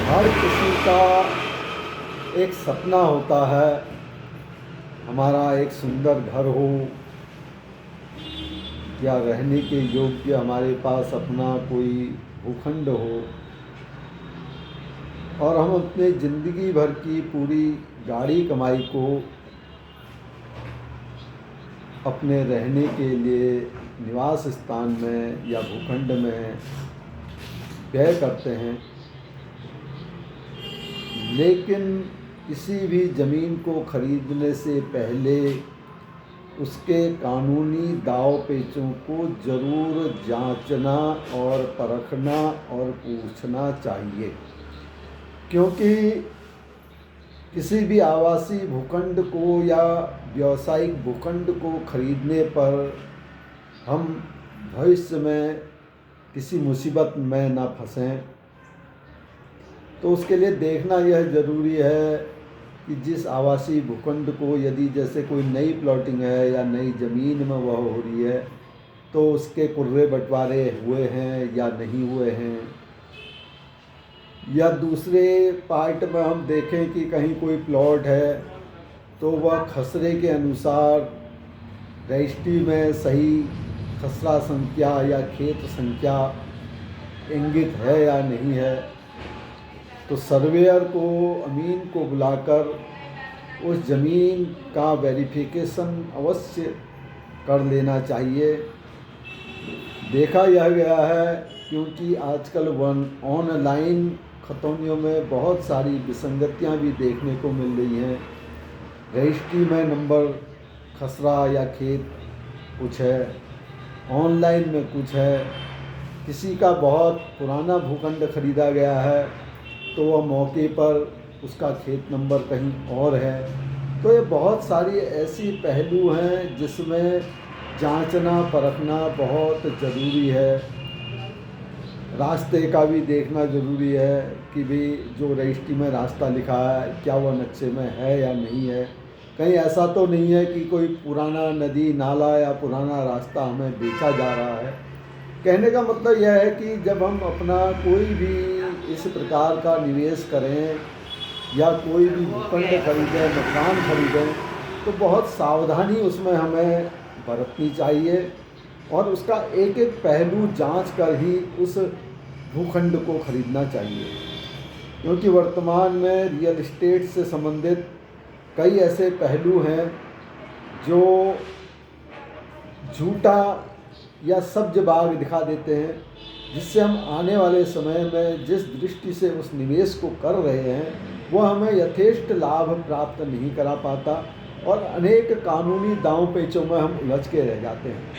हर किसी का एक सपना होता है, हमारा एक सुंदर घर हो या रहने के योग्य हमारे पास अपना कोई भूखंड हो, और हम अपने ज़िंदगी भर की पूरी गाढ़ी कमाई को अपने रहने के लिए निवास स्थान में या भूखंड में व्यय करते हैं। लेकिन किसी भी ज़मीन को खरीदने से पहले उसके कानूनी दाव पेचों को ज़रूर जांचना और परखना और पूछना चाहिए, क्योंकि किसी भी आवासीय भूखंड को या व्यावसायिक भूखंड को खरीदने पर हम भविष्य में किसी मुसीबत में ना फंसें। तो उसके लिए देखना यह ज़रूरी है कि जिस आवासीय भूखंड को यदि जैसे कोई नई प्लॉटिंग है या नई ज़मीन में वह हो रही है, तो उसके कुर्रे बंटवारे हुए हैं या नहीं हुए हैं, या दूसरे पार्ट में हम देखें कि कहीं कोई प्लॉट है तो वह खसरे के अनुसार रजिस्ट्री में सही खसरा संख्या या खेत संख्या इंगित है या नहीं है। तो सर्वेयर को, अमीन को बुलाकर उस ज़मीन का वेरिफिकेशन अवश्य कर लेना चाहिए। देखा यह गया है, क्योंकि आजकल ऑनलाइन खतौनियों में बहुत सारी विसंगतियां भी देखने को मिल रही हैं। रजिस्ट्री में नंबर खसरा या खेत कुछ है, ऑनलाइन में कुछ है। किसी का बहुत पुराना भूखंड खरीदा गया है तो वह मौके पर उसका खेत नंबर कहीं और है। तो ये बहुत सारी ऐसी पहलू हैं जिसमें जांचना परखना बहुत ज़रूरी है। रास्ते का भी देखना ज़रूरी है कि भाई जो रजिस्ट्री में रास्ता लिखा है क्या वह नक्शे में है या नहीं है। कहीं ऐसा तो नहीं है कि कोई पुराना नदी नाला या पुराना रास्ता हमें बेचा जा रहा है। कहने का मतलब यह है कि जब हम अपना कोई भी इस प्रकार का निवेश करें या कोई भी भूखंड खरीदें, मकान खरीदें, तो बहुत सावधानी उसमें हमें बरतनी चाहिए और उसका एक एक पहलू जांच कर ही उस भूखंड को खरीदना चाहिए। क्योंकि वर्तमान में रियल एस्टेट से संबंधित कई ऐसे पहलू हैं जो झूठा या सब्ज बाग दिखा देते हैं, जिससे हम आने वाले समय में जिस दृष्टि से उस निवेश को कर रहे हैं वह हमें यथेष्ट लाभ प्राप्त नहीं करा पाता और अनेक कानूनी दांव पेचों में हम उलझ के रह जाते हैं।